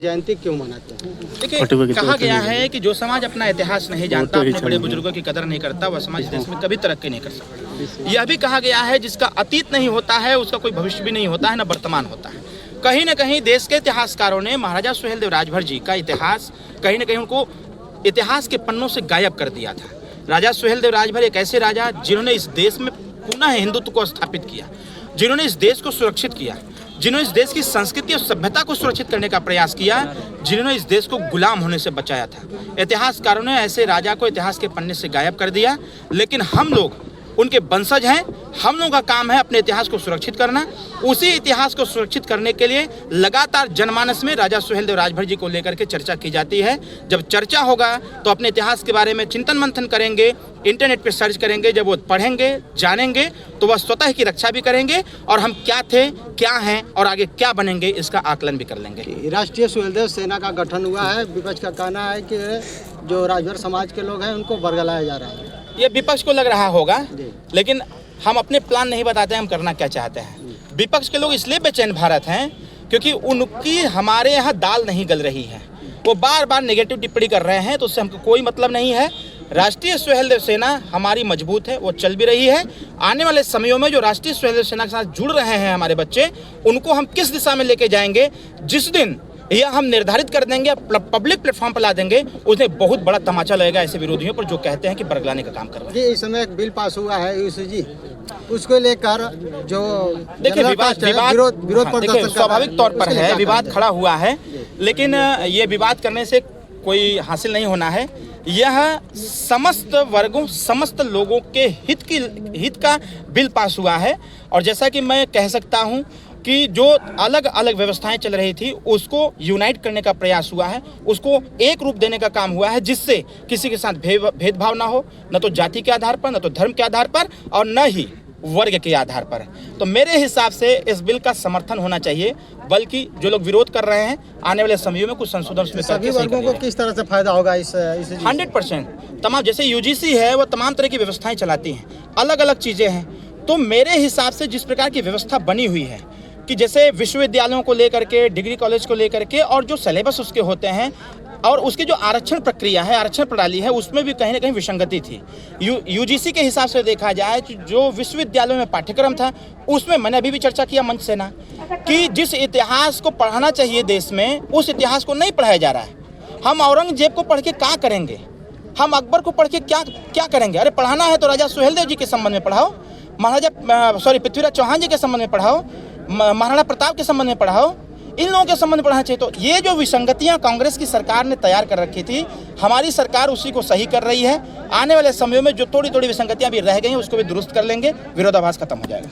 जयंती क्यों मनाते हैं? देखिए, कहा गया है कि जो समाज अपना इतिहास नहीं जानता, अपने बड़े बुजुर्गों की कदर नहीं करता, वह समाज देश में कभी तरक्की नहीं कर सकता। यह भी कहा गया है जिसका अतीत नहीं होता है उसका कोई भविष्य भी नहीं होता है, न वर्तमान होता है। कहीं न कहीं देश के इतिहासकारों ने महाराजा सुहेलदेव राजभर जी का इतिहास कहीं न कहीं उनको इतिहास के पन्नों से गायब कर दिया था। राजा सुहेलदेव राजभर एक ऐसे राजा जिन्होंने इस देश में पुनः हिंदुत्व को स्थापित किया, जिन्होंने इस देश को सुरक्षित किया, जिन्होंने इस देश की संस्कृति और सभ्यता को सुरक्षित करने का प्रयास किया, जिन्होंने इस देश को गुलाम होने से बचाया था। इतिहासकारों ने ऐसे राजा को इतिहास के पन्ने से गायब कर दिया, लेकिन हम लोग उनके वंशज हैं। हम लोगों का काम है अपने इतिहास को सुरक्षित करना। उसी इतिहास को सुरक्षित करने के लिए लगातार जनमानस में राजा सुहेलदेव राजभर जी को लेकर के चर्चा की जाती है। जब चर्चा होगा तो अपने इतिहास के बारे में चिंतन मंथन करेंगे, इंटरनेट पे सर्च करेंगे। जब वो पढ़ेंगे, जानेंगे, तो वह स्वतः की रक्षा भी करेंगे और हम क्या थे, क्या हैं और आगे क्या बनेंगे इसका आकलन भी कर लेंगे। राष्ट्रीय सुहेलदेव सेना का गठन हुआ है। विपक्ष का कहना है कि जो राजभर समाज के लोग हैं उनको बरगलाया जा रहा है। ये विपक्ष को लग रहा होगा, लेकिन हम अपने प्लान नहीं बताते हम करना क्या चाहते हैं। विपक्ष के लोग इसलिए बेचैन भारत हैं क्योंकि उनकी हमारे यहाँ दाल नहीं गल रही है। वो बार बार नेगेटिव टिप्पणी कर रहे हैं, तो उससे हमको कोई मतलब नहीं है। राष्ट्रीय सुहेलदेव सेना हमारी मजबूत है, वो चल भी रही है। आने वाले समयों में जो राष्ट्रीय सुहेलदेव सेना के साथ जुड़ रहे हैं हमारे बच्चे, उनको हम किस दिशा में लेके जाएंगे, जिस दिन यह हम निर्धारित कर देंगे, पब्लिक प्लेटफॉर्म पर ला देंगे, उसमें बहुत बड़ा तमाचा लगेगा ऐसे विरोधियों पर जो कहते हैं कि बरगलाने का काम कर रहे हैं। इस समय एक बिल पास हुआ है यूसीजी, उसको लेकर जो देखिए विरोध स्वाभाविक तौर पर है, विवाद खड़ा हुआ है, लेकिन ये विवाद करने से कोई हासिल नहीं होना है। यह समस्त वर्गों, समस्त लोगों के हित का बिल पास हुआ है। और जैसा कि मैं कह सकता हूं कि जो अलग अलग व्यवस्थाएं चल रही थी उसको यूनाइट करने का प्रयास हुआ है, उसको एक रूप देने का काम हुआ है, जिससे किसी के साथ भेदभाव ना हो, न तो जाति के आधार पर, न तो धर्म के आधार पर, और न ही वर्ग के आधार पर। तो मेरे हिसाब से इस बिल का समर्थन होना चाहिए, बल्कि जो लोग विरोध कर रहे हैं आने वाले समयों में कुछ संशोधन उसमें सभी वर्गों को किस तरह से फायदा होगा इस 100%। तमाम जैसे यूजीसी है वो तमाम तरह की व्यवस्थाएं चलाती हैं, अलग अलग चीज़ें हैं। तो मेरे हिसाब से जिस प्रकार की व्यवस्था बनी हुई है कि जैसे विश्वविद्यालयों को लेकर के, डिग्री कॉलेज को लेकर के, और जो सिलेबस उसके होते हैं और उसकी जो आरक्षण प्रक्रिया है, आरक्षण प्रणाली है, उसमें भी कहीं ना कहीं विसंगति थी। यूजीसी के हिसाब से देखा जाए जो विश्वविद्यालयों में पाठ्यक्रम था उसमें मैंने अभी भी चर्चा किया मंच से ना, कि जिस इतिहास को पढ़ाना चाहिए देश में उस इतिहास को नहीं पढ़ाया जा रहा है। हम औरंगजेब को पढ़ के क्या करेंगे, हम अकबर को पढ़ के क्या करेंगे? अरे पढ़ाना है तो राजा सुहेलदेव जी के संबंध में पढ़ाओ, पृथ्वीराज चौहान जी के संबंध में पढ़ाओ, महाराणा प्रताप के संबंध में पढ़ाओ, इन लोगों के संबंध में पढ़ाना चाहिए। तो ये जो विसंगतियां कांग्रेस की सरकार ने तैयार कर रखी थी, हमारी सरकार उसी को सही कर रही है। आने वाले समयों में जो थोड़ी थोड़ी विसंगतियां भी रह गई हैं उसको भी दुरुस्त कर लेंगे, विरोधाभास खत्म हो जाएगा।